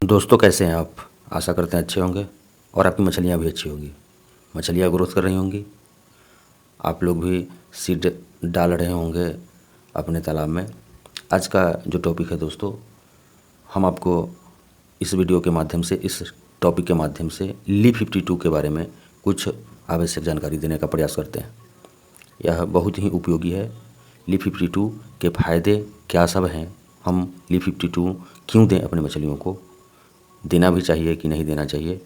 दोस्तों कैसे हैं आप? आशा करते हैं अच्छे होंगे और आपकी मछलियाँ भी अच्छी होंगी। मछलियाँ ग्रोथ कर रही होंगी, आप लोग भी सीड डाल रहे होंगे अपने तालाब में। आज का जो टॉपिक है दोस्तों, हम आपको इस वीडियो के माध्यम से, इस टॉपिक के माध्यम से Li52 के बारे में कुछ आवश्यक जानकारी देने का प्रयास करते हैं। यह बहुत ही उपयोगी है। Li52 के फ़ायदे क्या सब हैं, हम Li52 क्यों दें अपने मछलियों को, देना भी चाहिए कि नहीं देना चाहिए,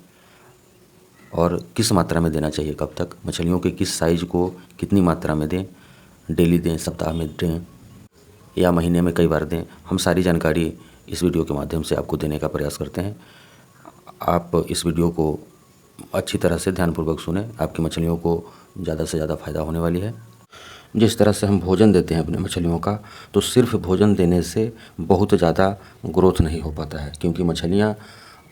और किस मात्रा में देना चाहिए, कब तक, मछलियों के किस साइज़ को कितनी मात्रा में दें, डेली दें, सप्ताह में दें या महीने में कई बार दें, हम सारी जानकारी इस वीडियो के माध्यम से आपको देने का प्रयास करते हैं। आप इस वीडियो को अच्छी तरह से ध्यानपूर्वक सुनें, आपकी मछलियों को ज़्यादा से ज़्यादा फ़ायदा होने वाली है। जिस तरह से हम भोजन देते हैं अपने मछलियों का, तो सिर्फ भोजन देने से बहुत ज़्यादा ग्रोथ नहीं हो पाता है, क्योंकि मछलियाँ,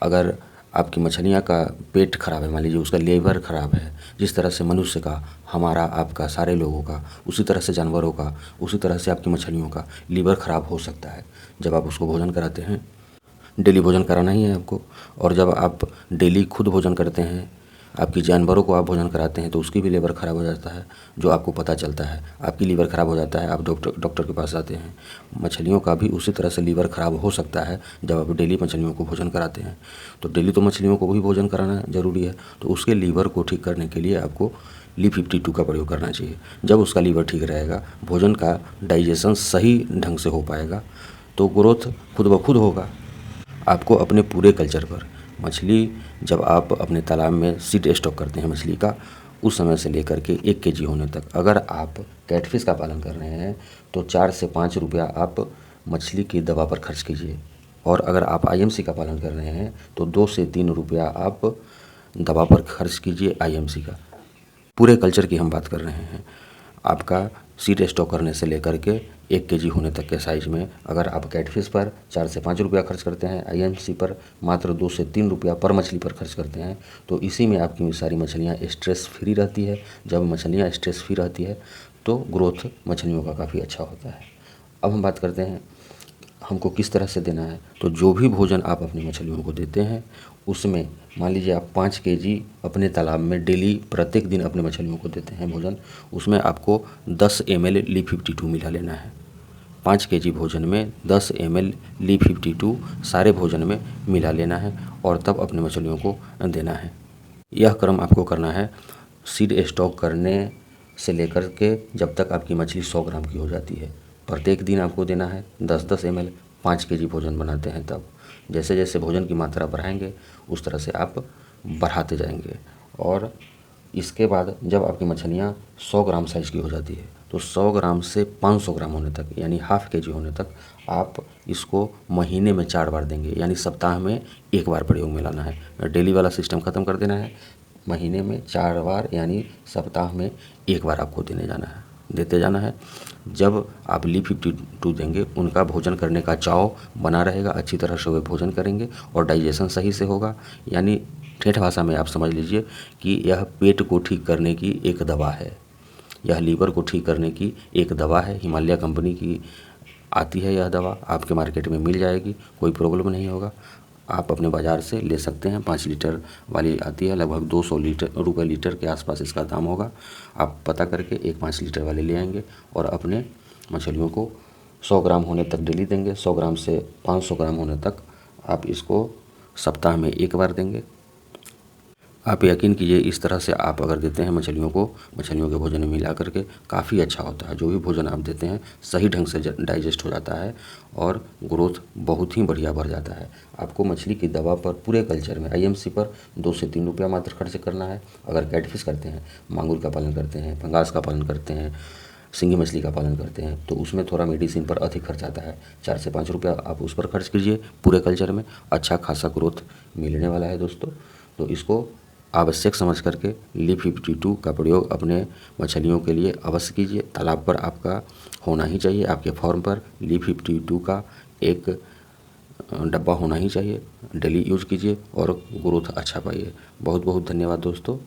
अगर आपकी मछलियाँ का पेट खराब है, मान लीजिए उसका लीवर खराब है, जिस तरह से मनुष्य का, हमारा, आपका, सारे लोगों का, उसी तरह से जानवरों का, उसी तरह से आपकी मछलियों का लीवर खराब हो सकता है जब आप उसको भोजन कराते हैं। डेली भोजन कराना ही है आपको, और जब आप डेली खुद भोजन करते हैं, आपकी जानवरों को आप भोजन कराते हैं, तो उसकी भी लीवर ख़राब हो जाता है, जो आपको पता चलता है। आपकी लीवर ख़राब हो जाता है, आप डॉक्टर के पास जाते हैं। मछलियों का भी उसी तरह से लीवर ख़राब हो सकता है जब आप डेली मछलियों को भोजन कराते हैं। तो डेली तो मछलियों को भी भोजन कराना ज़रूरी है, तो उसके लीवर को ठीक करने के लिए आपको Li52 का प्रयोग करना चाहिए। जब उसका लीवर ठीक रहेगा, भोजन का डाइजेशन सही ढंग से हो पाएगा, तो ग्रोथ खुद ब खुद होगा। आपको अपने पूरे कल्चर पर, मछली जब आप अपने तालाब में सीड स्टॉक करते हैं मछली का, उस समय से लेकर के 1 केजी होने तक, अगर आप कैटफिश का पालन कर रहे हैं तो 4 से 5 रुपया आप मछली की दवा पर खर्च कीजिए, और अगर आप IMC का पालन कर रहे हैं तो 2 से 3 रुपया आप दवा पर खर्च कीजिए IMC का। पूरे कल्चर की हम बात कर रहे हैं। आपका सीड स्टॉक करने से लेकर के 1 केजी होने तक के साइज़ में, अगर आप कैटफिश पर 4 से 5 रुपया खर्च करते हैं, IMC पर मात्र 2 से 3 रुपया पर मछली पर खर्च करते हैं, तो इसी में आपकी सारी मछलियाँ स्ट्रेस फ्री रहती है। जब मछलियाँ स्ट्रेस फ्री रहती है तो ग्रोथ मछलियों का काफ़ी अच्छा होता है। अब हम बात करते हैं हमको किस तरह से देना है। तो जो भी भोजन आप अपनी मछलियों को देते हैं, उसमें मान लीजिए आप 5 केजी अपने तालाब में डेली प्रत्येक दिन अपने मछलियों को देते हैं भोजन, उसमें आपको 10 ml Li52 मिला लेना है। 5 केजी भोजन में 10 ml Li52 सारे भोजन में मिला लेना है, और तब अपने मछलियों को देना है। यह क्रम आपको करना है सीड स्टॉक करने से लेकर के जब तक आपकी मछली 100 ग्राम की हो जाती है। प्रत्येक दिन आपको देना है 10-10 ml। 5 केजी भोजन बनाते हैं तब, जैसे जैसे भोजन की मात्रा बढ़ाएंगे उस तरह से आप बढ़ाते जाएंगे। और इसके बाद जब आपकी मछलियाँ 100 ग्राम साइज़ की हो जाती है, तो 100 ग्राम से 500 ग्राम होने तक, यानी ½ केजी होने तक आप इसको महीने में 4 बार देंगे, यानी सप्ताह में 1 बार प्रयोग में लाना है। डेली वाला सिस्टम ख़त्म कर देना है, महीने में 4 बार, यानी सप्ताह में 1 बार आपको देते जाना है। जब आप Li52 देंगे, उनका भोजन करने का चाव बना रहेगा, अच्छी तरह से वे भोजन करेंगे और डाइजेशन सही से होगा। यानी ठेठ भाषा में आप समझ लीजिए कि यह पेट को ठीक करने की एक दवा है, यह लीवर को ठीक करने की एक दवा है। हिमालय कंपनी की आती है यह दवा, आपके मार्केट में मिल जाएगी, कोई प्रॉब्लम नहीं होगा। आप अपने बाज़ार से ले सकते हैं, 5 लीटर वाली आती है, लगभग 200 रुपये लीटर के आसपास इसका दाम होगा। आप पता करके एक 5 लीटर वाले ले आएंगे और अपने मछलियों को 100 ग्राम होने तक डेली देंगे। 100 ग्राम से 500 ग्राम होने तक आप इसको सप्ताह में 1 बार देंगे। आप यकीन कीजिए, इस तरह से आप अगर देते हैं मछलियों को, मछलियों के भोजन में मिला करके, काफ़ी अच्छा होता है। जो भी भोजन आप देते हैं सही ढंग से डाइजेस्ट हो जाता है और ग्रोथ बहुत ही बढ़िया बढ़ जाता है। आपको मछली की दवा पर पूरे कल्चर में IMC पर 2 से 3 रुपया मात्र खर्च करना है। अगर कैटफिश करते हैं, मांगुर का पालन करते हैं, पंगास का पालन करते हैं, सिंगी मछली का पालन करते हैं, तो उसमें थोड़ा मेडिसिन पर अधिक खर्च आता है। 4 से 5 रुपया आप उस पर खर्च कीजिए, पूरे कल्चर में अच्छा खासा ग्रोथ मिलने वाला है दोस्तों। तो इसको आवश्यक समझ करके Li52 का प्रयोग अपने मछलियों के लिए अवश्य कीजिए। तालाब पर आपका होना ही चाहिए, आपके फार्म पर Li52 का एक डब्बा होना ही चाहिए। डेली यूज कीजिए और ग्रोथ अच्छा पाइए। बहुत बहुत धन्यवाद दोस्तों।